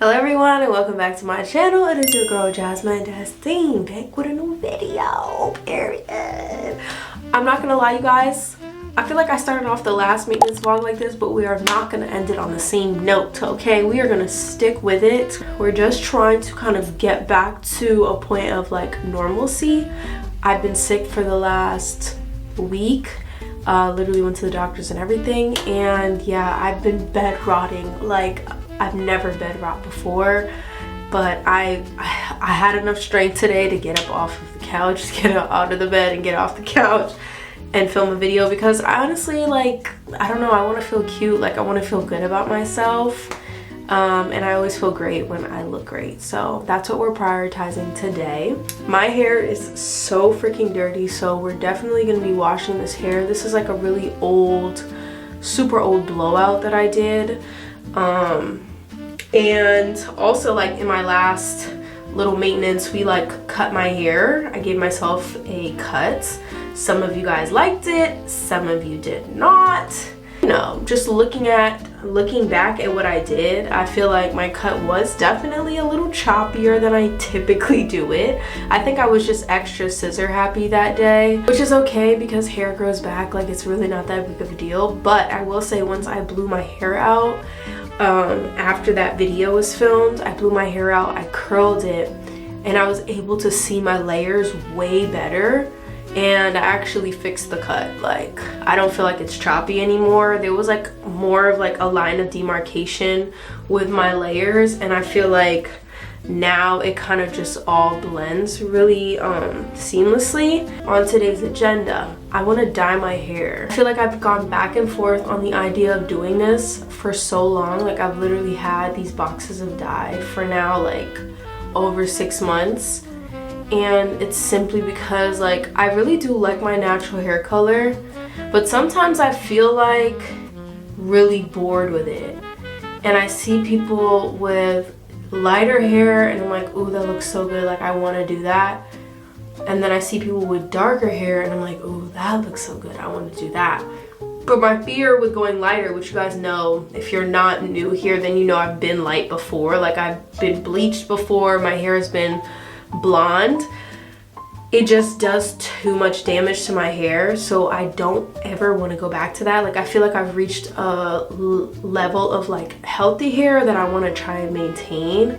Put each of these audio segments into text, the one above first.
Hello everyone and welcome back to my channel. It is your girl Jasmine Destine back with a new video, period. I'm not gonna lie you guys, I feel like I started off the last maintenance vlog like this, but we are not gonna end it on the same note, okay? We are gonna stick with it. We're just trying to kind of get back to a point of like normalcy. I've been sick for the last week. Literally went to the doctors and everything, and yeah, I've been bed rotting. Like, I've never bed rot before, but I had enough strength today to get up off of the couch, just get up out of the bed and get off the couch and film a video, because I honestly, like, I don't know, I want to feel cute, like I want to feel good about myself, and I always feel great when I look great, so that's what we're prioritizing today. My hair is so freaking dirty, so we're definitely going to be washing this hair. This is like a really old, super old blowout that I did. And also, like, in my last little maintenance, we like cut my hair. I gave myself a cut. Some of you guys liked it, some of you did not. You know, just looking back at what I did, I feel like my cut was definitely a little choppier than I typically do it. I think I was just extra scissor happy that day, which is okay because hair grows back, like it's really not that big of a deal. But I will say, once I blew my hair out, after that video was filmed, I blew my hair out, I curled it, and I was able to see my layers way better, and I actually fixed the cut. Like, I don't feel like it's choppy anymore. There was like more of like a line of demarcation with my layers, and I feel like now it kind of just all blends really seamlessly. On today's agenda, I want to dye my hair. I feel like I've gone back and forth on the idea of doing this for so long. Like, I've literally had these boxes of dye for now like over 6 months, and it's simply because like I really do like my natural hair color, but sometimes I feel like really bored with it, and I see people with lighter hair and I'm like, ooh, that looks so good, like I want to do that. And then I see people with darker hair and I'm like, ooh, that looks so good, I want to do that. But my fear with going lighter, which you guys know, if you're not new here, then you know I've been light before. Like, I've been bleached before, my hair has been blonde. It just does too much damage to my hair, so I don't ever want to go back to that. Like, I feel like I've reached a level of like healthy hair that I want to try and maintain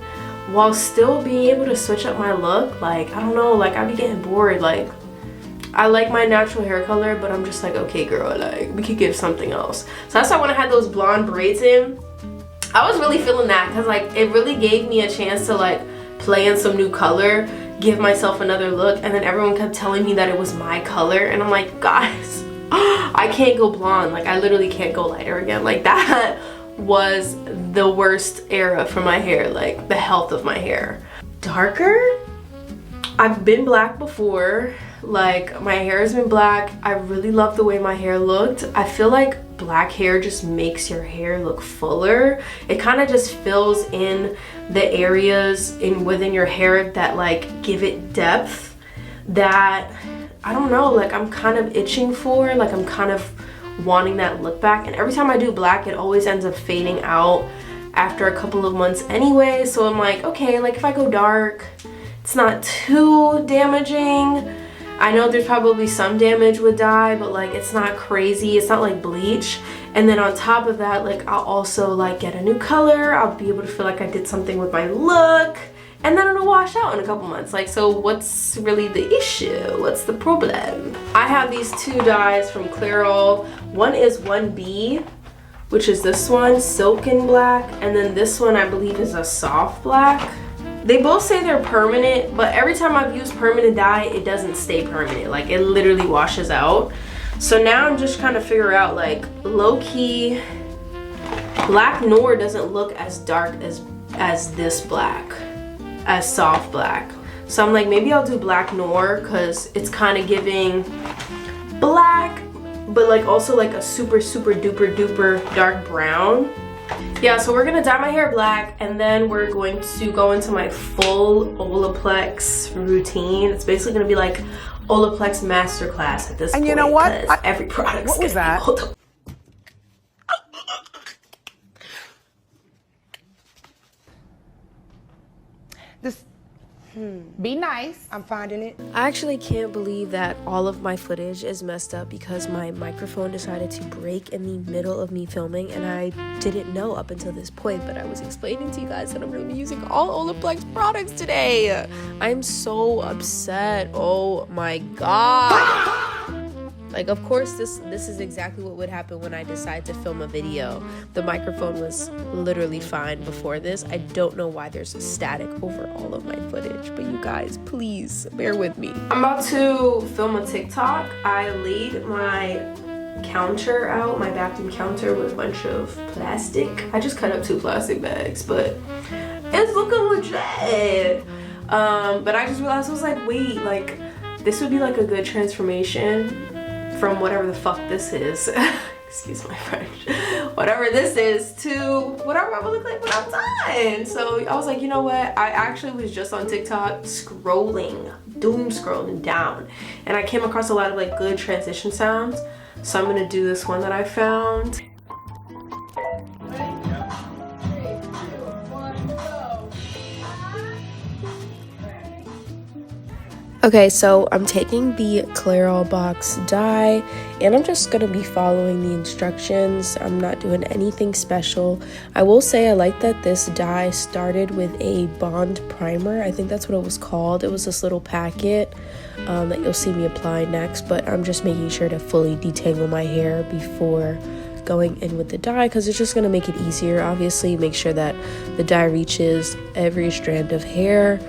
while still being able to switch up my look. Like, I don't know, like I be getting bored. Like, I like my natural hair color, but I'm just like, okay girl, like we could give something else. So that's why when I had those blonde braids in, I was really feeling that, because like it really gave me a chance to like play in some new color, give myself another look. And then everyone kept telling me that it was my color, and I'm like, guys, I can't go blonde. Like, I literally can't go lighter again. Like, that was the worst era for my hair, like the health of my hair. Darker? I've been black before. Like, my hair has been black. I really love the way my hair looked. I feel like black hair just makes your hair look fuller. It kind of just fills in the areas within your hair that like give it depth that, I don't know, like I'm kind of itching for. Like, I'm kind of wanting that look back, and every time I do black, it always ends up fading out after a couple of months anyway. So I'm like, okay, like if I go dark, it's not too damaging. I know there's probably some damage with dye, but like it's not crazy. It's not like bleach. And then on top of that, like I'll also like get a new color. I'll be able to feel like I did something with my look, and then it'll wash out in a couple months. Like, so what's really the issue? What's the problem? I have these two dyes from Clairol. One is 1B, which is this one, silken black, and then this one I believe is a soft black. They both say they're permanent, but every time I've used permanent dye, it doesn't stay permanent. Like, it literally washes out. So now I'm just trying to figure out, like, low-key, Black Noir doesn't look as dark as this black, as soft black. So I'm like, maybe I'll do Black Noir, because it's kind of giving black, but like also like a super duper duper dark brown. Yeah, so we're gonna dye my hair black, and then we're going to go into my full olaplex routine. It's basically gonna be like olaplex masterclass at this point. And you know what? Every product's what was that? Be nice. I'm finding it. I actually can't believe that all of my footage is messed up because my microphone decided to break in the middle of me filming, and I didn't know up until this point, but I was explaining to you guys that I'm going to be using all olaplex products today. I'm so upset. Oh my god. Like, of course, this is exactly what would happen when I decide to film a video. The microphone was literally fine before this. I don't know why there's a static over all of my footage, but you guys, please bear with me. I'm about to film a TikTok. I laid my counter out, my bathroom counter, with a bunch of plastic. I just cut up 2 plastic bags, but it's looking legit. But I just realized, I was like, wait, like, this would be like a good transformation from whatever the fuck this is, excuse my French, whatever this is, to whatever I will look like when I'm done. So I was like, you know what, I actually was just on TikTok scrolling, doom scrolling down, and I came across a lot of like good transition sounds. So I'm gonna do this one that I found. Okay, so I'm taking the Clairol box dye, and I'm just going to be following the instructions. I'm not doing anything special. I will say I like that this dye started with a bond primer. I think that's what it was called. It was this little packet that you'll see me apply next, but I'm just making sure to fully detangle my hair before going in with the dye, because it's just going to make it easier. Obviously, make sure that the dye reaches every strand of hair.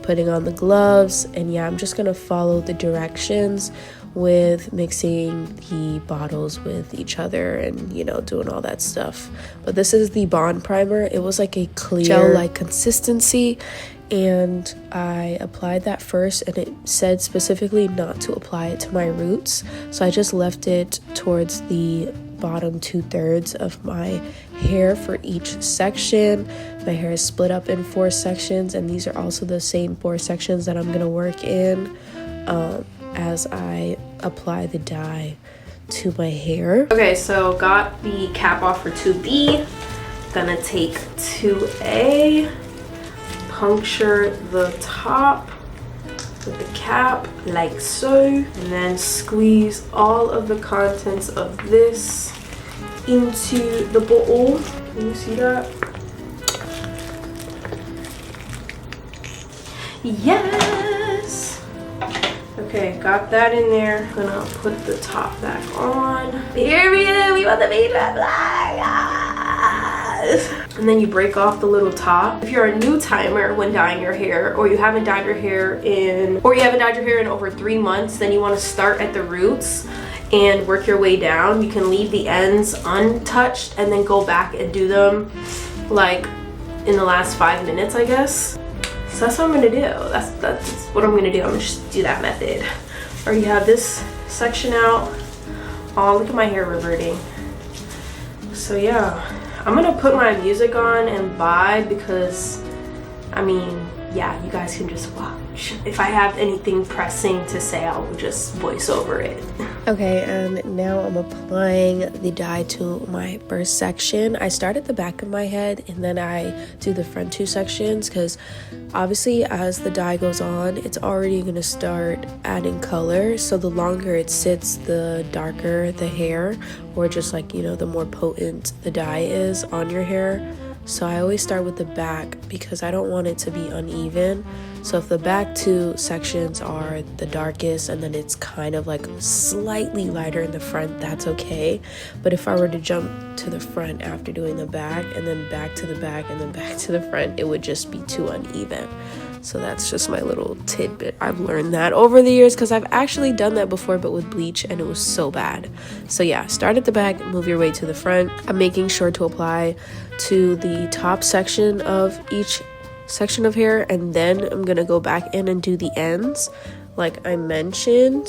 Putting on the gloves, and yeah, I'm just gonna follow the directions with mixing the bottles with each other and, you know, doing all that stuff. But this is the bond primer. It was like a clear gel-like consistency, and I applied that first, and it said specifically not to apply it to my roots, so I just left it towards the bottom 2/3 of my hair for each section. My hair is split up in 4 sections, and these are also the same 4 sections that I'm gonna work in as I apply the dye to my hair. Okay, so got the cap off for 2B. Gonna take 2A, puncture the top with the cap like so, and then squeeze all of the contents of this into the bottle. Can you see that? Yes! Okay, got that in there. Gonna put the top back on. Period! We want the beach and then you break off the little top. If you're a new timer when dyeing your hair, or you haven't dyed your hair in over 3 months, then you want to start at the roots and work your way down. You can leave the ends untouched and then go back and do them like in the last 5 minutes, I guess. So that's what I'm gonna do. That's what I'm gonna do. I'm gonna just do that method. Already have this section out. Oh, look at my hair reverting. So yeah, I'm gonna put my music on and vibe, because I mean, yeah, you guys can just watch. If I have anything pressing to say, I will just voice over it. Okay, and now I'm applying the dye to my first section. I start at the back of my head, and then I do the front 2 sections, because obviously as the dye goes on, it's already gonna start adding color. So the longer it sits, the darker the hair, or just like, you know, the more potent the dye is on your hair. So I always start with the back because I don't want it to be uneven. So if the back 2 sections are the darkest and then it's kind of like slightly lighter in the front, that's okay. But if I were to jump to the front after doing the back and then back to the back and then back to the front, it would just be too uneven. So that's just my little tidbit. I've learned that over the years because I've actually done that before, but with bleach, and it was so bad. So yeah, start at the back, move your way to the front. I'm making sure to apply to the top section of each section of hair, and then I'm gonna go back in and do the ends like I mentioned.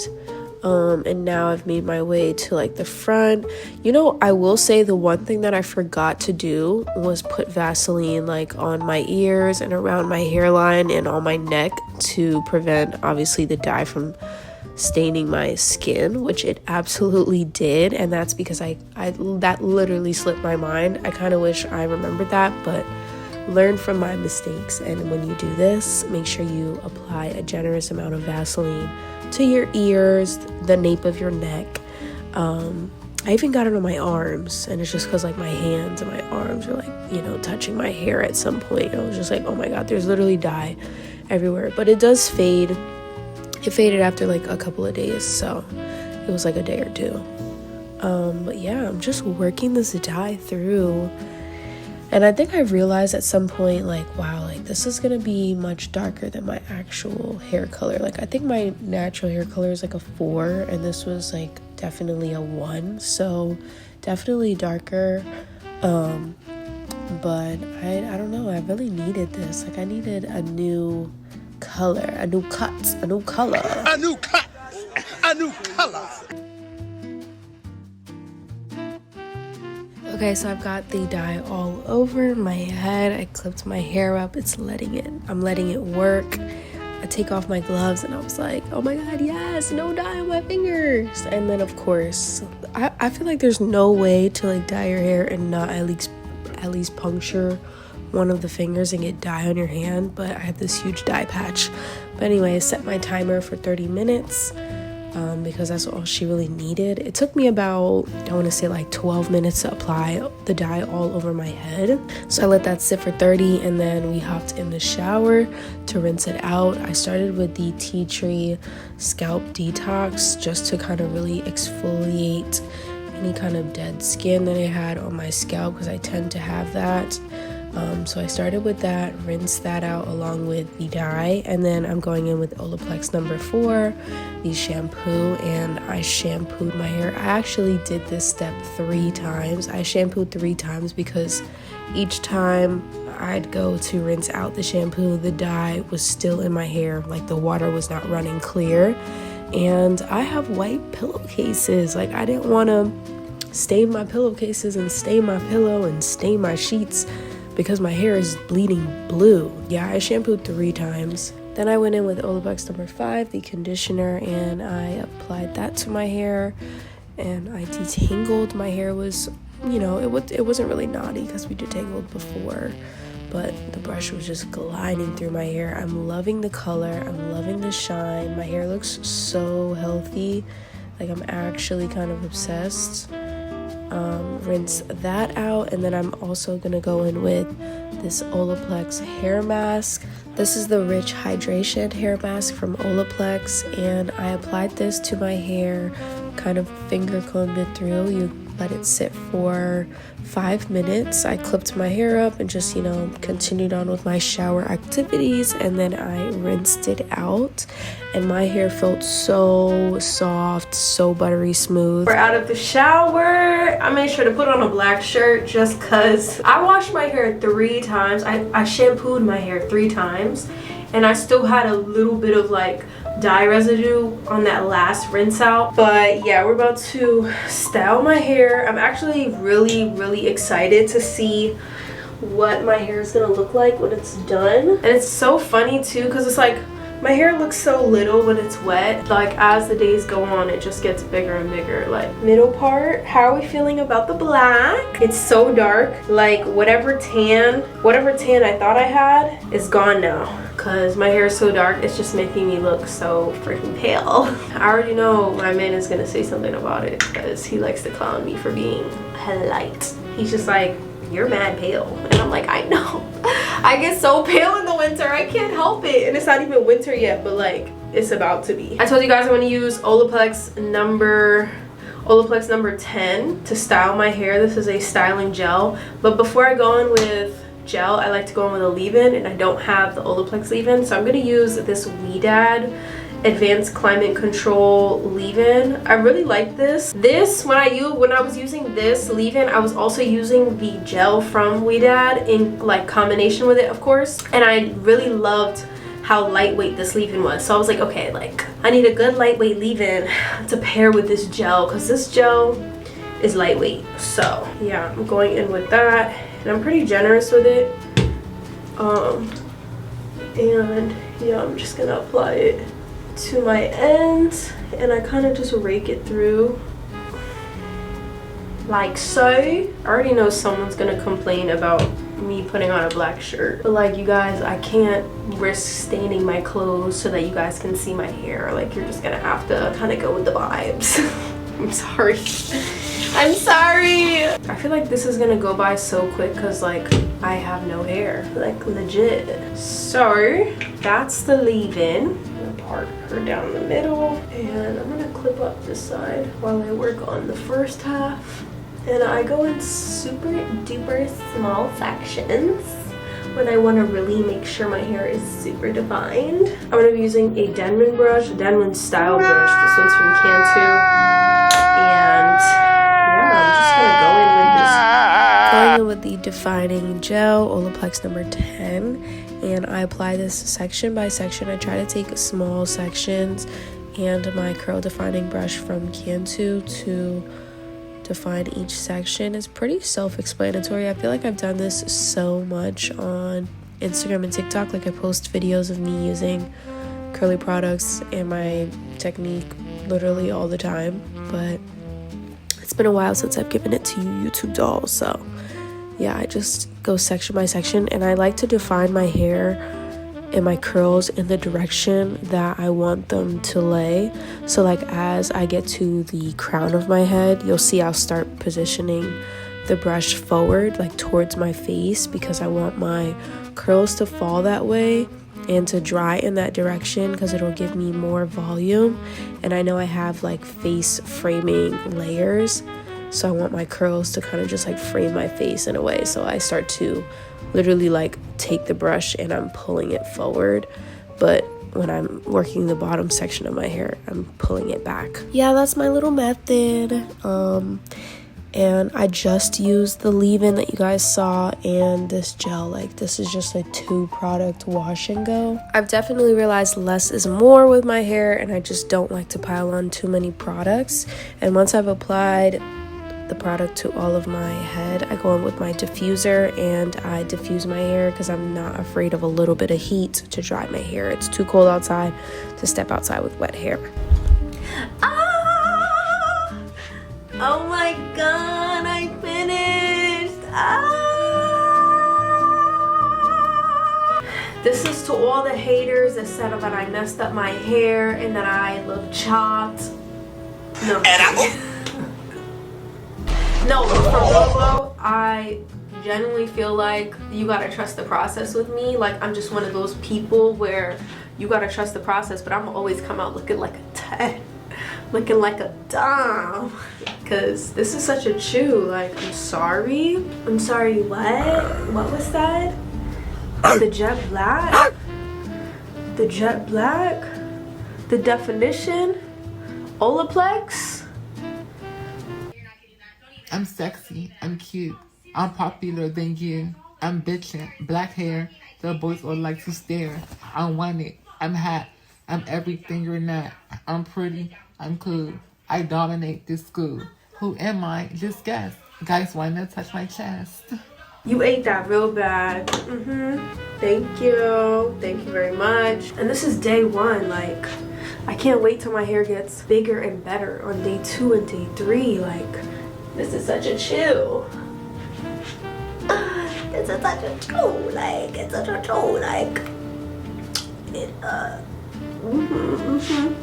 And now I've made my way to like the front. You know, I will say the one thing that I forgot to do was put Vaseline like on my ears and around my hairline and on my neck to prevent obviously the dye from staining my skin, which it absolutely did, and that's because I that literally slipped my mind. I kind of wish I remembered that, but learn from my mistakes. And when you do this, make sure you apply a generous amount of Vaseline to your ears, the nape of your neck. I even got it on my arms, and it's just because like my hands and my arms are like, you know, touching my hair at some point. I was just like, oh my god, there's literally dye everywhere. But it does fade. It faded after like a couple of days, so it was like a day or two. But yeah, I'm just working this dye through, and I think I realized at some point, like, wow, like this is gonna be much darker than my actual hair color. Like I think my natural hair color is like a 4, and this was like definitely a 1, so definitely darker. But I don't know, I really needed this. Like I needed a new color, a new cut, a new color. A new cut, a new color. Okay, so I've got the dye all over my head. I clipped my hair up. I'm letting it work. I take off my gloves and I was like, oh my god, yes, no dye on my fingers. And then of course, I feel like there's no way to like dye your hair and not at least puncture one of the fingers and get dye on your hand. But I have this huge dye patch. But anyway, I set my timer for 30 minutes. Because that's all she really needed. It took me about, I want to say like 12 minutes to apply the dye all over my head. So I let that sit for 30, and then we hopped in the shower to rinse it out. I started with the tea tree scalp detox just to kind of really exfoliate any kind of dead skin that I had on my scalp, because I tend to have that. So I started with that, rinsed that out along with the dye, and then I'm going in with Olaplex number 4, the shampoo, and I shampooed my hair. I actually did this step 3 times. I shampooed 3 times because each time I'd go to rinse out the shampoo, the dye was still in my hair, like the water was not running clear. And I have white pillowcases. Like I didn't want to stain my pillowcases and stain my pillow and stain my sheets because my hair is bleeding blue. Yeah, I shampooed 3 times. Then I went in with Olaplex number 5, the conditioner, and I applied that to my hair, and I detangled. My hair was, you know, it wasn't really knotty because we detangled before, but the brush was just gliding through my hair. I'm loving the color. I'm loving the shine. My hair looks so healthy. Like I'm actually kind of obsessed. Rinse that out, and then I'm also gonna go in with this Olaplex hair mask. This is the Rich Hydration hair mask from Olaplex, and I applied this to my hair, kind of finger combed it through. You let it sit for 5 minutes. I clipped my hair up and just, you know, continued on with my shower activities, and then I rinsed it out, and my hair felt so soft, so buttery smooth. We're out of the shower. I made sure to put on a black shirt just because I washed my hair 3 times. I shampooed my hair 3 times, and I still had a little bit of like dye residue on that last rinse out. But yeah, we're about to style my hair. I'm actually really excited to see what my hair is gonna look like when it's done. And it's so funny too, because it's like my hair looks so little when it's wet. Like as the days go on, it just gets bigger and bigger. Like middle part, how are we feeling about the black? It's so dark. Like whatever tan I thought I had is gone now, because my hair is so dark. It's just making me look so freaking pale. I already know my man is gonna say something about it, because he likes to clown me for being light. He's just like, you're mad pale. And I'm like, I know. I get so pale in the winter. I can't help it. And it's not even winter yet, but like it's about to be. I told you guys I'm gonna use Olaplex number 10 to style my hair. This is a styling gel. But before I go in with gel, I like to go in with a leave-in, and I don't have the Olaplex leave-in, so I'm gonna use this Dad Advanced Climate Control leave-in. I really like this. When I was using this leave-in, I was also using the gel from Dad in like combination with it, of course, and I really loved how lightweight this leave-in was. So I was like, okay, like I need a good lightweight leave-in to pair with this gel, because this gel is lightweight. So yeah, I'm going in with that, and I'm pretty generous with it. And yeah, I'm just gonna apply it to my ends, and I kind of just rake it through like so. I already know someone's gonna complain about me putting on a black shirt. But like, you guys, I can't risk staining my clothes so that you guys can see my hair. Like, you're just gonna have to kind of go with the vibes. I'm sorry. I'm sorry. I feel like this is gonna go by so quick because like I have no hair, like legit. So that's the leave-in. I'm gonna part her down the middle and I'm gonna clip up this side while I work on the first half. And I go in super duper small sections when I want to really make sure my hair is super defined. I'm gonna be using a Denman brush, a Denman style brush. This one's from Cantu. And I'm just gonna go in with the defining gel, Olaplex number 10, and I apply this section by section. I try to take small sections and my curl defining brush from Cantu to define each section. Is pretty self-explanatory. I feel like I've done this so much on Instagram and TikTok. Like, I post videos of me using curly products and my technique literally all the time, but it's been a while since I've given it to you YouTube dolls. So yeah, I just go section by section, and I like to define my hair and my curls in the direction that I want them to lay. So like, as I get to the crown of my head, you'll see I'll start positioning the brush forward, like towards my face, because I want my curls to fall that way and to dry in that direction, because it'll give me more volume. And I know I have like face framing layers, so I want my curls to kind of just like frame my face in a way. So I start to literally like take the brush and I'm pulling it forward, but when I'm working the bottom section of my hair, I'm pulling it back. Yeah, that's my little method. And I just used the leave-in that you guys saw and this gel. Like, this is just a 2-product wash and go. I've definitely realized less is more with my hair, and I just don't like to pile on too many products. And once I've applied the product to all of my head, I go in with my diffuser and I diffuse my hair, because I'm not afraid of a little bit of heat to dry my hair. It's too cold outside to step outside with wet hair. Oh my god, I finished! This is to all the haters that said that I messed up my hair and that I look chopped. No. No, for real, I genuinely feel like you gotta trust the process with me. Like, I'm just one of those people where you gotta trust the process, but I'm always come out looking like a 10. Looking like a dime, because this is such a chew. Like, I'm sorry, what was that? The jet black, the definition, olaplex. I'm sexy, I'm cute, I'm popular than you, I'm bitchin', black hair, the boys all like to stare. I want it, I'm hot, I'm everything you're not. I'm pretty, I'm cool, I dominate this school. Who am I? Just guess. Guys wanna touch my chest. You ate that real bad. Thank you very much. And this is day 1. Like, I can't wait till my hair gets bigger and better on day 2 and day 3. Like, this is such a chill. This is such a chill. Like, it's such a chill. Like, it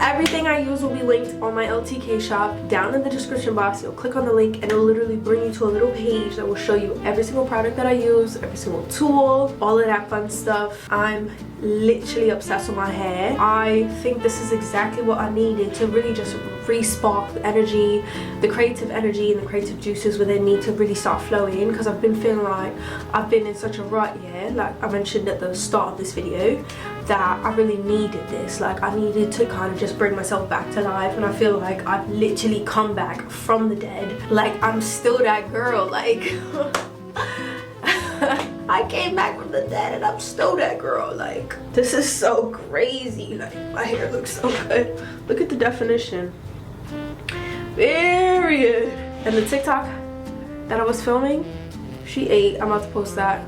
Everything I use will be linked on my LTK shop down in the description box. You'll click on the link and it'll literally bring you to a little page that will show you every single product that I use, every single tool, all of that fun stuff. I'm literally obsessed with my hair. I think this is exactly what I needed to really just re-spark the energy, the creative energy and the creative juices within me to really start flowing, because I've been feeling like I've been in such a rut, like I mentioned at the start of this video, that I really needed this. Like, I needed to kind of just bring myself back to life, and I feel like I've literally come back from the dead. Like, I'm still that girl. Like, I came back from the dead and I'm still that girl. Like, this is so crazy. Like, my hair looks so good. Look at the definition. Period. And the TikTok that I was filming, she ate. I'm about to post that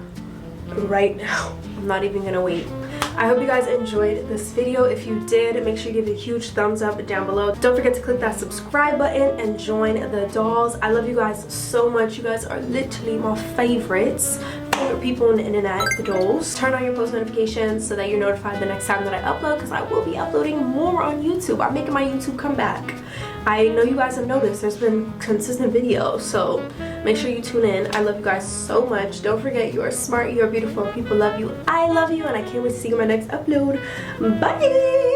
right now. I'm not even gonna wait. I hope you guys enjoyed this video. If you did, make sure you give it a huge thumbs up down below. Don't forget to click that subscribe button and join the dolls. I love you guys so much. You guys are literally my favorites. favorite people on the internet, the dolls. Turn on your post notifications so that you're notified the next time that I upload, because I will be uploading more on YouTube. I'm making my YouTube comeback. I know you guys have noticed there's been consistent videos, so make sure you tune in. I love you guys so much. Don't forget, you are smart, you are beautiful, people love you, I love you, and I can't wait to see you in my next upload. Bye!